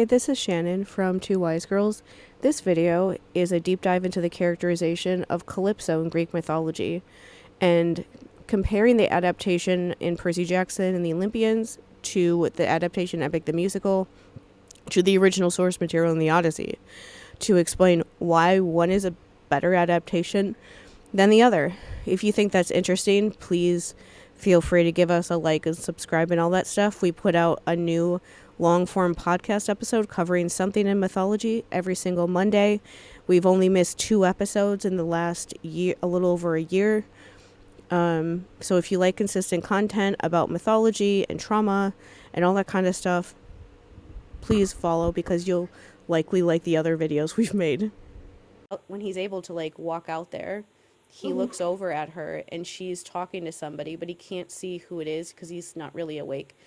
this is Shannon from Two Wise Girls. This video is a deep dive into the characterization of Calypso in Greek mythology and comparing the adaptation in Percy Jackson and the Olympians to the adaptation Epic the Musical to the original source material in the Odyssey to explain why one is a better adaptation than the other. If you think that's interesting, please feel free to give us a like and subscribe and all that stuff. We put out a new long-form podcast episode covering something in mythology every single Monday. We've only missed 2 episodes in the last year, a little over a year. So if you like consistent content about mythology and trauma and all that kind of stuff, please follow because you'll likely like the other videos we've made. When he's able to walk out there, he looks over at her and she's talking to somebody, but he can't see who it is because he's not really awake.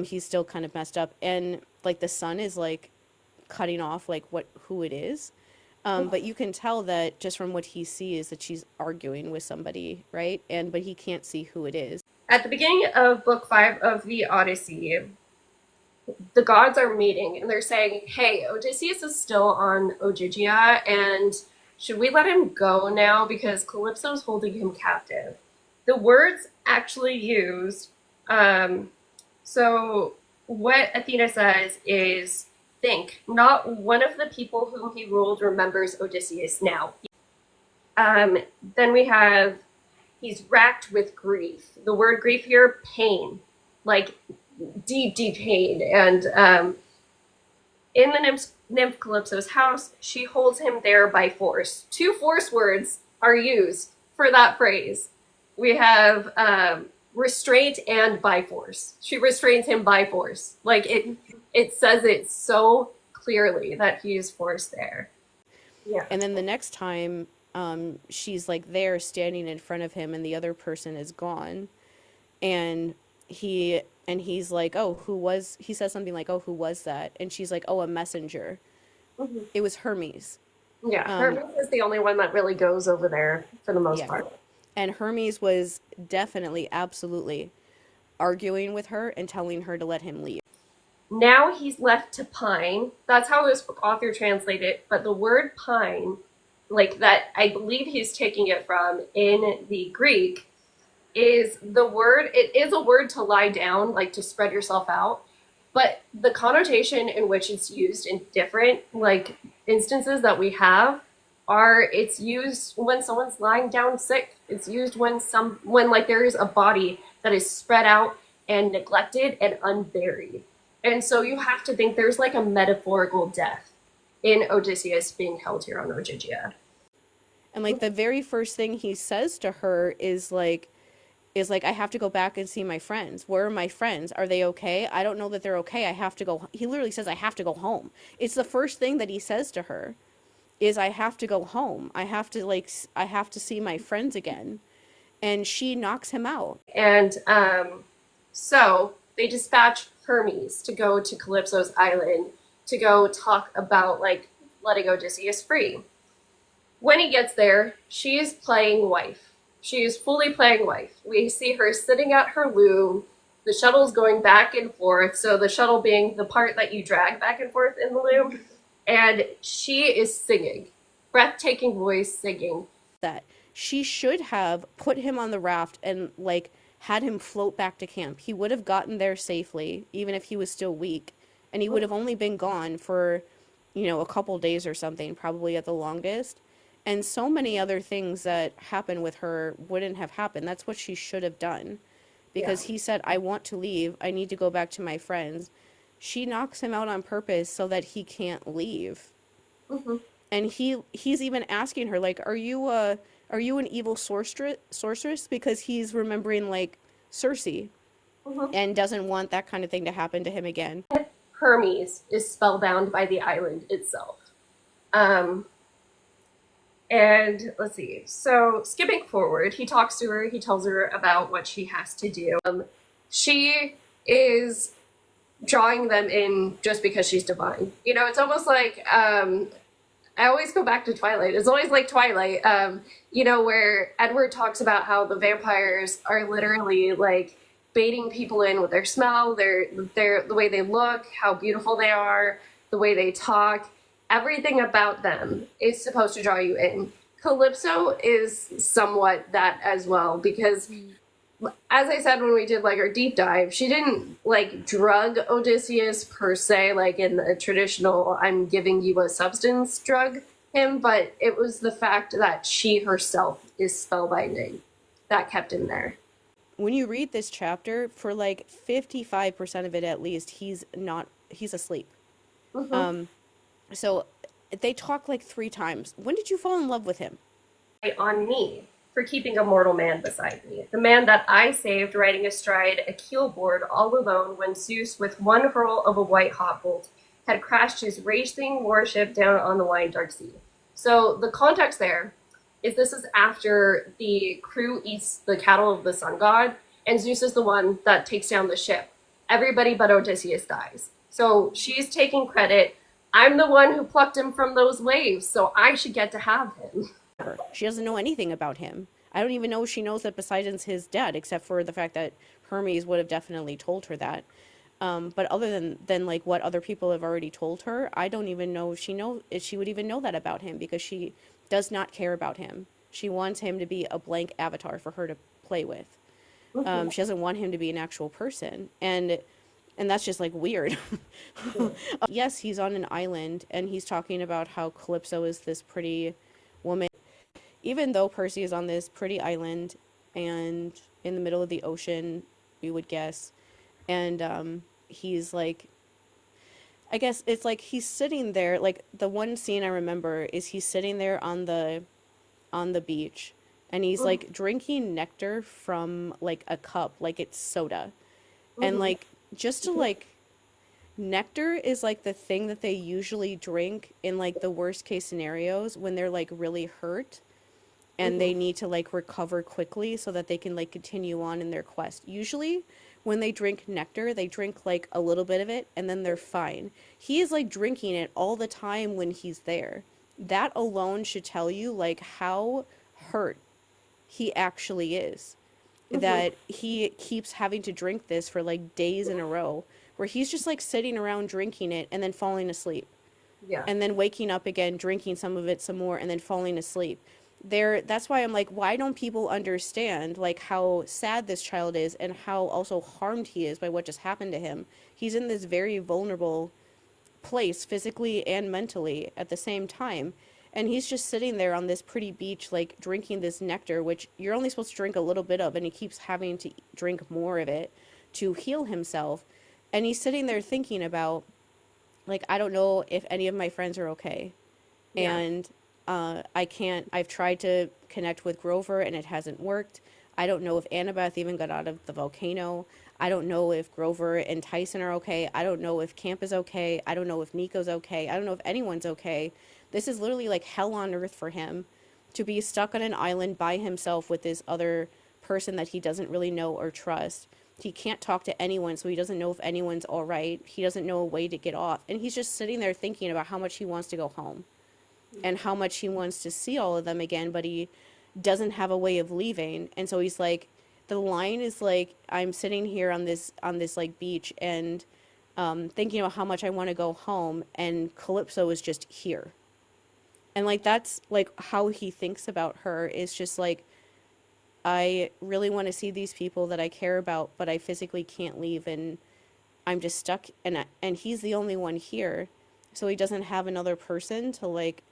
He's still kind of messed up, and the sun is cutting off who it is. But you can tell that just from what he sees that she's arguing with somebody, right? But he can't see who it is. At the beginning of book 5 of the Odyssey, the gods are meeting and they're saying, hey, Odysseus is still on Ogygia, and should we let him go now because Calypso's holding him captive? The words actually used, so what Athena says is, think, not one of the people whom he ruled remembers Odysseus now. Then we have, he's racked with grief. The word grief here, pain, deep, deep pain. And in the nymph Calypso's house, she holds him there by force. 2 force words are used for that phrase. We have restraint and by force. She restrains him by force. It says it so clearly that he is forced there. Yeah. And then the next time she's there standing in front of him and the other person is gone, and he's like, oh, he says something like, oh, who was that? And she's like, oh, a messenger. Mm-hmm. It was Hermes. Yeah, Hermes is the only one that really goes over there for the most part. And Hermes was definitely, absolutely arguing with her and telling her to let him leave. Now he's left to pine. That's how this author translated it. But the word pine, that I believe he's taking it from in the Greek, is the word, it is a word to lie down, to spread yourself out. But the connotation in which it's used in different instances that we have it's used when someone's lying down sick. It's used when there is a body that is spread out and neglected and unburied. And so you have to think there's a metaphorical death in Odysseus being held here on Ogygia. And the very first thing he says to her is I have to go back and see my friends. Where are my friends? Are they okay? I don't know that they're okay. I have to go. He literally says, I have to go home. It's the first thing that he says to her is, I have to go home. I have to see my friends again. And she knocks him out. And so they dispatch Hermes to go to Calypso's island to go talk about letting Odysseus free. When he gets there, she is playing wife. She is fully playing wife. We see her sitting at her loom. The shuttle's going back and forth. So the shuttle being the part that you drag back and forth in the loom. And she is singing. Breathtaking voice singing. That she should have put him on the raft and had him float back to camp. He would have gotten there safely, even if he was still weak. And he would have only been gone for, a couple days or something, probably at the longest. And so many other things that happened with her wouldn't have happened. That's what she should have done. Because he said, I want to leave. I need to go back to my friends. She knocks him out on purpose so that he can't leave. Mm-hmm. And he's even asking her, are you an evil sorceress? Because he's remembering, Circe. Mm-hmm. And doesn't want that kind of thing to happen to him again. Hermes is spellbound by the island itself. And let's see. So skipping forward, he talks to her. He tells her about what she has to do. She is drawing them in just because she's divine. It's almost I always go back to Twilight. It's always like Twilight, where Edward talks about how the vampires are literally baiting people in with their smell, the way they look, how beautiful they are. the way they talk, everything about them is supposed to draw you in. Calypso is somewhat that as well because as I said when we did like our deep dive, she didn't like drug Odysseus per se, like in the traditional I'm giving you a substance drug him, but it was the fact that she herself is spellbinding that kept him there. When you read this chapter, for like 55% of it at least, he's asleep. Mm-hmm. Um, so they talk like 3 times. When did you fall in love with him? On me for keeping a mortal man beside me, the man that I saved riding astride a keelboard all alone when Zeus, with one hurl of a white hot bolt, had crashed his racing warship down on the wide dark sea. So the context there is this is after the crew eats the cattle of the sun god, and Zeus is the one that takes down the ship. Everybody but Odysseus dies. So she's taking credit. I'm the one who plucked him from those waves, so I should get to have him. Her. She doesn't know anything about him. I don't even know if she knows that Poseidon's his dad, except for the fact that Hermes would have definitely told her that. But other than like what other people have already told her, I don't even know if she would even know that about him because she does not care about him. She wants him to be a blank avatar for her to play with. She doesn't want him to be an actual person, and that's just like weird. Yes, he's on an island and he's talking about how Calypso is this pretty woman. Even though Percy is on this pretty island and in the middle of the ocean, we would guess, and he's like, I guess it's like he's sitting there. Like the one scene I remember is he's sitting there on the beach, and he's like drinking nectar from like a cup, like it's soda, and Mm-hmm. like just to like nectar is like the thing that they usually drink in like the worst case scenarios when they're like really hurt and Mm-hmm. they need to like recover quickly so that they can like continue on in their quest. Usually, when they drink nectar, they drink like a little bit of it and then they're fine. He is like drinking it all the time when he's there. That alone should tell you like how hurt he actually is. Mm-hmm. That he keeps having to drink this for like days in a row, where he's just like sitting around drinking it and then falling asleep Yeah. and then waking up again, drinking some of it some more, and then falling asleep. That's why I'm like, why don't people understand like how sad this child is and how also harmed he is by what just happened to him? He's in this very vulnerable place physically and mentally at the same time. And he's just sitting there on this pretty beach, like drinking this nectar, which you're only supposed to drink a little bit of, and he keeps having to drink more of it to heal himself. And he's sitting there thinking about, like, I don't know if any of my friends are okay. Yeah. And I can't, I've tried to connect with Grover and it hasn't worked. I don't know if Annabeth even got out of the volcano. I don't know if Grover and Tyson are okay. I don't know if Camp is okay. I don't know if Nico's okay. I don't know if anyone's okay. This is literally like hell on earth for him to be stuck on an island by himself with this other person that he doesn't really know or trust. He can't talk to anyone, so he doesn't know if anyone's all right. He doesn't know a way to get off. And he's just sitting there thinking about how much he wants to go home and how much he wants to see all of them again, but he doesn't have a way of leaving. And so he's like, the line is like, I'm sitting here on this like beach and thinking about how much I want to go home, and Calypso is just here. And like that's like how he thinks about her is just like, I really want to see these people that I care about, but I physically can't leave, and I'm just stuck. And he's the only one here, so he doesn't have another person to like.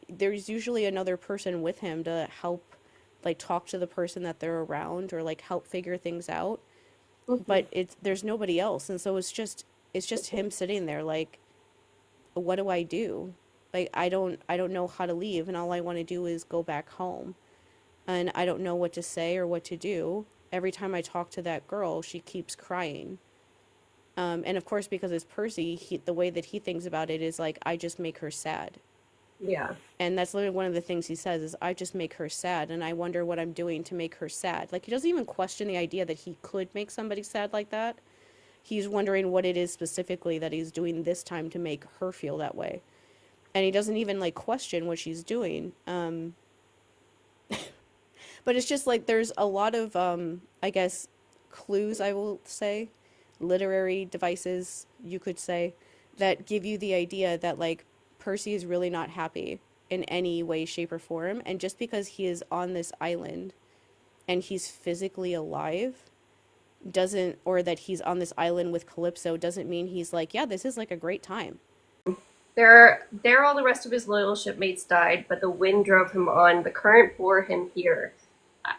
There's usually another person with him to help, like talk to the person that they're around or like help figure things out. Mm-hmm. But there's nobody else, and so it's just him sitting there like, what do I do? Like I don't know how to leave, and all I want to do is go back home, and I don't know what to say or what to do. Every time I talk to that girl, she keeps crying. And of course, because it's Percy, the way that he thinks about it is like, I just make her sad. Yeah. And that's literally one of the things he says is, I just make her sad, and I wonder what I'm doing to make her sad. Like, he doesn't even question the idea that he could make somebody sad like that. He's wondering what it is specifically that he's doing this time to make her feel that way. And he doesn't even, like, question what she's doing. But it's just like there's a lot of I guess clues, I will say, literary devices you could say, that give you the idea that like Percy is really not happy in any way, shape, or form. And just because he is on this island and he's physically alive doesn't, or that he's on this island with Calypso doesn't mean he's like, yeah, this is like a great time. There all the rest of his loyal shipmates died, but the wind drove him on. The current bore him here.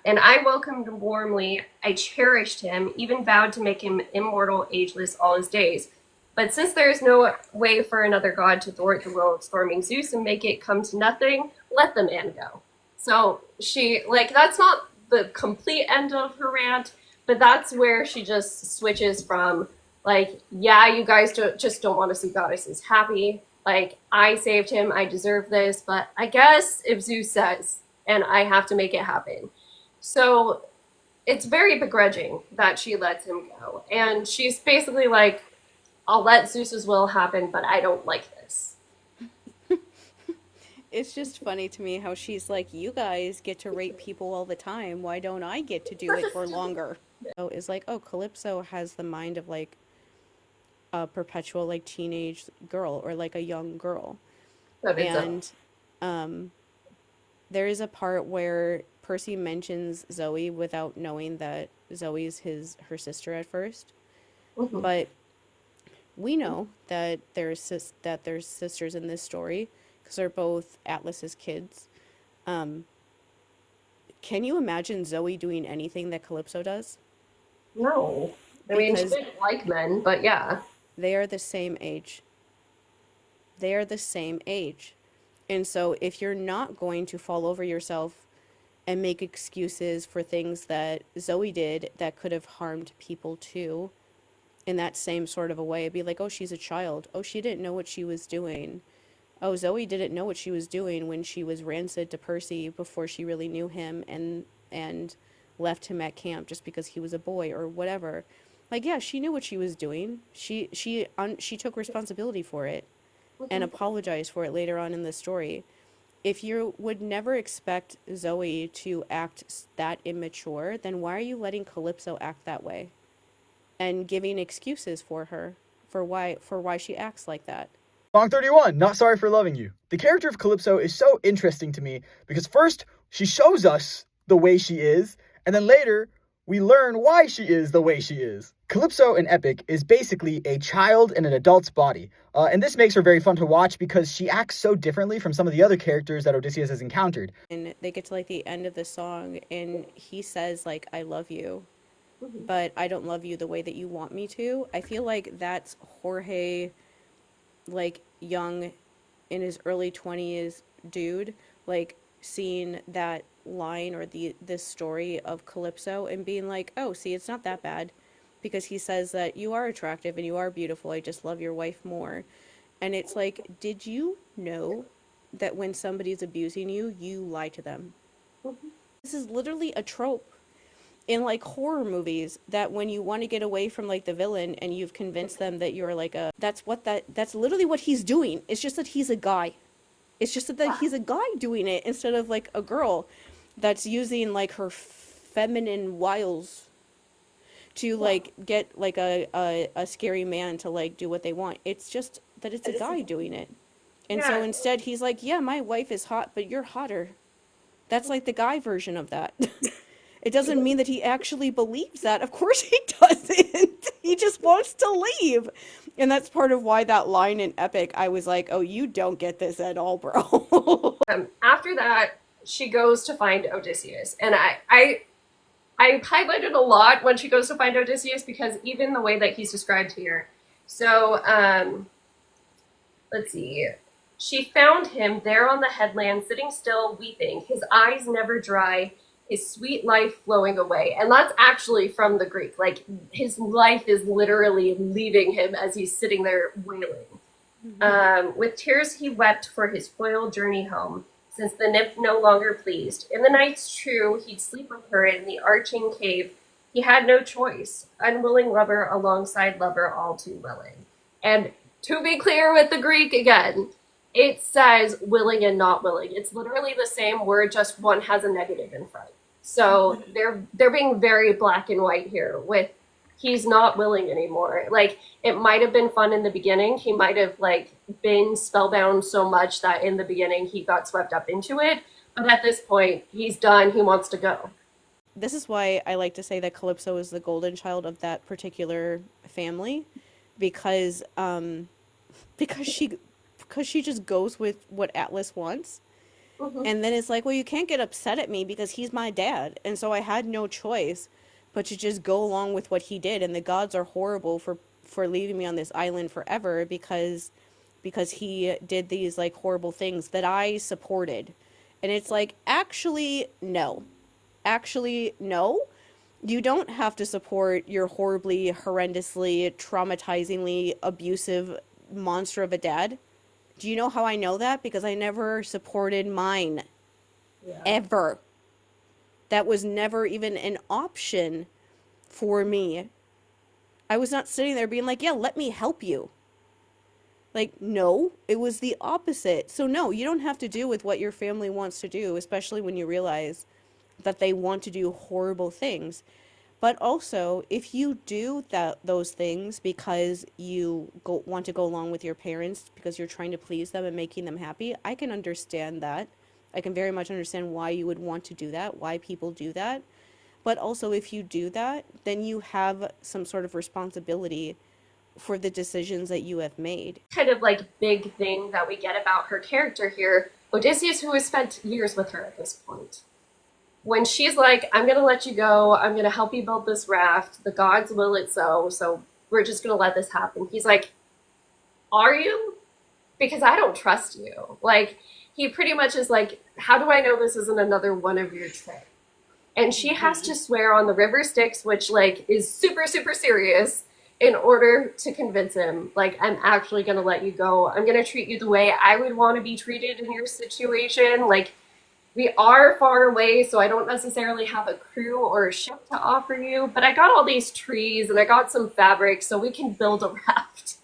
And I welcomed him warmly. I cherished him, even vowed to make him immortal, ageless all his days. But since there is no way for another god to thwart the will of storming Zeus and make it come to nothing, let the man go. So she, like, that's not the complete end of her rant, but that's where she just switches from, like, yeah, you guys just don't want to see goddesses happy. Like, I saved him, I deserve this, but I guess if Zeus says, and I have to make it happen. So it's very begrudging that she lets him go. And she's basically like, I'll let Zeus's will happen, but I don't like this. It's just funny to me how she's like, you guys get to rape people all the time. Why don't I get to do it for longer? So it's like, oh, Calypso has the mind of like a perpetual like teenage girl or like a young girl. And there is a part where Percy mentions Zoe without knowing that Zoe's her sister at first. Mm-hmm. But we know that there's sisters in this story because they're both Atlas's kids. Can you imagine Zoe doing anything that Calypso does? No. I mean, she didn't like men, but yeah. They are the same age. They are the same age. And so if you're not going to fall over yourself and make excuses for things that Zoe did that could have harmed people too, in that same sort of a way, it'd be like, oh, she's a child. Oh, she didn't know what she was doing. Oh, Zoe didn't know what she was doing when she was rancid to Percy before she really knew him and left him at camp just because he was a boy or whatever. Like, yeah, she knew what she was doing. She took responsibility for it and apologized for it later on in the story. If you would never expect Zoe to act that immature, then why are you letting Calypso act that way? And giving excuses for her for why she acts like that. Song 31, Not Sorry for Loving You. The character of Calypso is so interesting to me because first, she shows us the way she is, and then later, we learn why she is the way she is. Calypso in Epic is basically a child in an adult's body, and this makes her very fun to watch because she acts so differently from some of the other characters that Odysseus has encountered. And they get to like the end of the song, and he says like, I love you, but I don't love you the way that you want me to. I feel like that's Jorge, like young in his early 20s dude, like seeing that line or this story of Calypso and being like, oh, see, it's not that bad, because he says that you are attractive and you are beautiful, I just love your wife more. And it's like, did you know that when somebody's abusing you, you lie to them? This is literally a trope in like horror movies, that when you want to get away from like the villain and you've convinced them that you're like that's literally what he's doing. It's just that he's a guy. It's just that he's a guy doing it instead of like a girl that's using like her feminine wiles to like get like a scary man to like do what they want. It's just that it's a guy doing it. And so instead he's like, yeah, my wife is hot, but you're hotter. That's like the guy version of that. It doesn't mean that he actually believes that. Of course he doesn't. He just wants to leave. And that's part of why that line in Epic, I was like, oh, you don't get this at all, bro. After that, she goes to find Odysseus. And I highlighted a lot when she goes to find Odysseus, because even the way that he's described here. So, let's see. She found him there on the headland, sitting still, weeping, his eyes never dry, his sweet life flowing away. And that's actually from the Greek. Like, his life is literally leaving him as he's sitting there wailing. With tears he wept for his foiled journey home, since the nymph no longer pleased. In the nights true, he'd sleep with her in the arching cave. He had no choice. Unwilling lover alongside lover all too willing. And to be clear with the Greek again, it says willing and not willing. It's literally the same word, just one has a negative in front. So they're being very black and white here with he's not willing anymore. Like, it might have been fun in the beginning. He might have like been spellbound so much that in the beginning he got swept up into it. But at this point, he's done. He wants to go. This is why I like to say that Calypso is the golden child of that particular family, because because she because she just goes with what Atlas wants. Mm-hmm. And then it's like, well, you can't get upset at me because he's my dad. And so I had no choice but to just go along with what he did. And the gods are horrible for leaving me on this island forever because he did these like horrible things that I supported. And it's like, actually, no. Actually, no. You don't have to support your horribly, horrendously, traumatizingly abusive monster of a dad. Do you know how I know that? Because I never supported mine. Yeah. Ever. That was never even an option for me. I was not sitting there being like, yeah, let me help you. Like, no, it was the opposite. So, no, you don't have to do with what your family wants to do, especially when you realize that they want to do horrible things. But also, if you do those things because want to go along with your parents because you're trying to please them and making them happy, I can understand that. I can very much understand why you would want to do that, why people do that. But also, if you do that, then you have some sort of responsibility for the decisions that you have made. Kind of like big thing that we get about her character here, Odysseus, who has spent years with her at this point. When she's like, I'm going to let you go, I'm going to help you build this raft, the gods will it so, so we're just going to let this happen. He's like, are you? Because I don't trust you. Like, he pretty much is like, how do I know this isn't another one of your tricks? And she has to swear on the river Styx, which like is super, super serious, in order to convince him, like, I'm actually going to let you go. I'm going to treat you the way I would want to be treated in your situation. Like, we are far away, so I don't necessarily have a crew or a ship to offer you, but I got all these trees and I got some fabric so we can build a raft.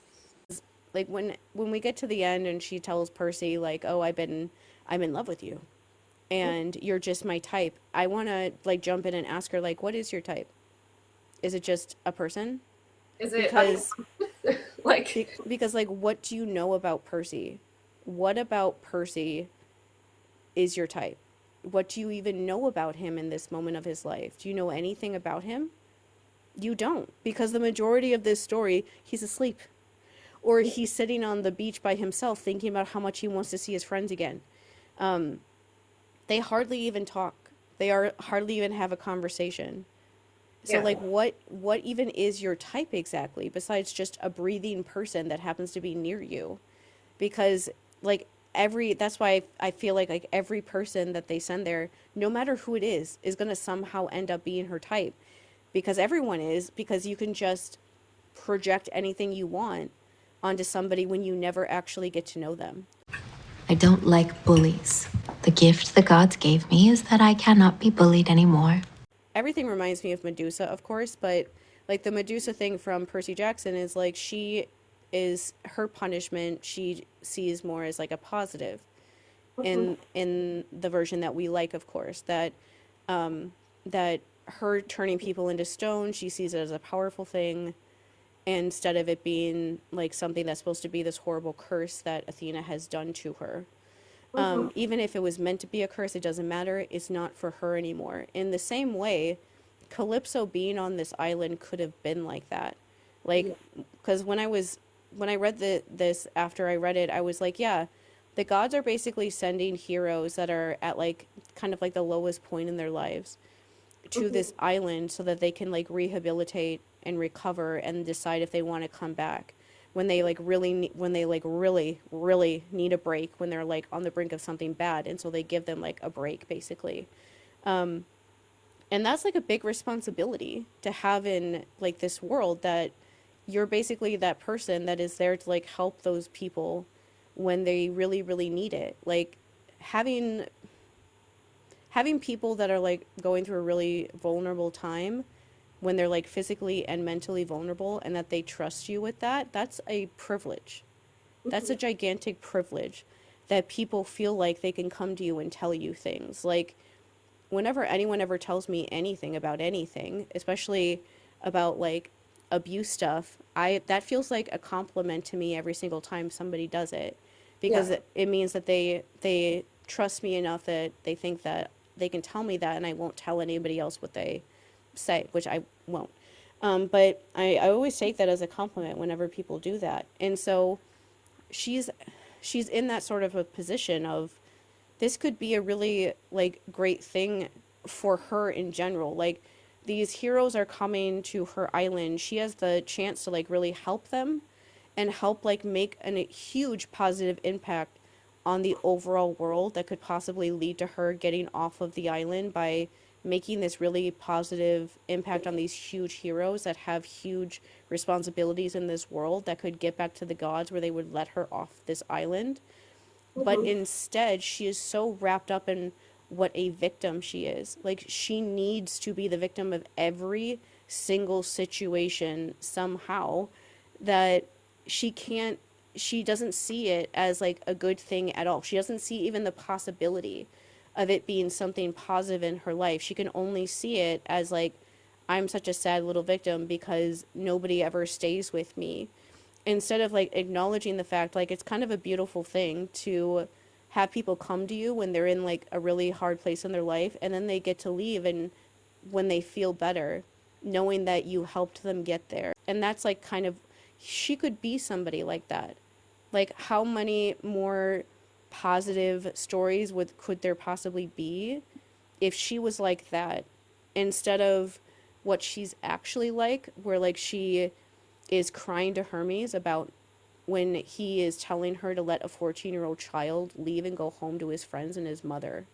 Like when we get to the end and she tells Percy like, "Oh, I'm in love with you and you're just my type." I want to like jump in and ask her like, "What is your type? Is it just a person?" Is it Because like because like what do you know about Percy? What about Percy is your type? What do you even know about him in this moment of his life? Do you know anything about him? You don't, because the majority of this story, he's asleep. Or he's sitting on the beach by himself thinking about how much he wants to see his friends again. Um, they hardly even talk. Hardly even have a conversation. So yeah. like what even is your type exactly besides just a breathing person that happens to be near you? Because like every that's why I feel like every person that they send there, no matter who it is going to somehow end up being her type because everyone is because you can just project anything you want onto somebody when you never actually get to know them. I don't like bullies. The gift the gods gave me is that I cannot be bullied anymore. Everything reminds me of Medusa, of course, but like the Medusa thing from Percy Jackson is like she is her punishment she sees more as like a positive in the version that we like, of course, that her turning people into stone, she sees it as a powerful thing instead of it being like something that's supposed to be this horrible curse that Athena has done to her. Even if it was meant to be a curse, it doesn't matter. It's not for her anymore. In the same way, Calypso being on this island could have been like that. Like, because when I read this after I read it, I was like, yeah, the gods are basically sending heroes that are at like kind of like the lowest point in their lives to this island so that they can like rehabilitate and recover and decide if they want to come back when they like really need a break when they're like on the brink of something bad, and so they give them like a break basically. And that's like a big responsibility to have in like this world, that you're basically that person that is there to like help those people when they really need it. Like having having people that are like going through a really vulnerable time when they're like physically and mentally vulnerable and that they trust you with that, that's a privilege. That's a gigantic privilege that people feel like they can come to you and tell you things. Like whenever anyone ever tells me anything about anything, especially about like abuse stuff, I that feels like a compliment to me every single time somebody does it, because Yeah. it means that they trust me enough that they think that they can tell me that and I won't tell anybody else what they say, which I won't. But I always take that as a compliment whenever people do that. And so she's she's in that sort of a position of, this could be a really like great thing for her in general. Like, these heroes are coming to her island. She has the chance to like really help them and help like make a huge positive impact on the overall world that could possibly lead to her getting off of the island by making this really positive impact on these huge heroes that have huge responsibilities in this world that could get back to the gods where they would let her off this island. But Hmm. instead, she is so wrapped up in what a victim she is. Like, she needs to be the victim of every single situation somehow, that she can't, she doesn't see it as like a good thing at all. She doesn't see even the possibility of it being something positive in her life. She can only see it as like, I'm such a sad little victim because nobody ever stays with me, instead of like acknowledging the fact like it's kind of a beautiful thing to have people come to you when they're in like a really hard place in their life, and then they get to leave, and when they feel better, knowing that you helped them get there. And that's like kind of, she could be somebody like that. Like, how many more positive stories would could there possibly be if she was like that, instead of what she's actually like, where like she is crying to Hermes about when he is telling her to let a 14-year-old child leave and go home to his friends and his mother.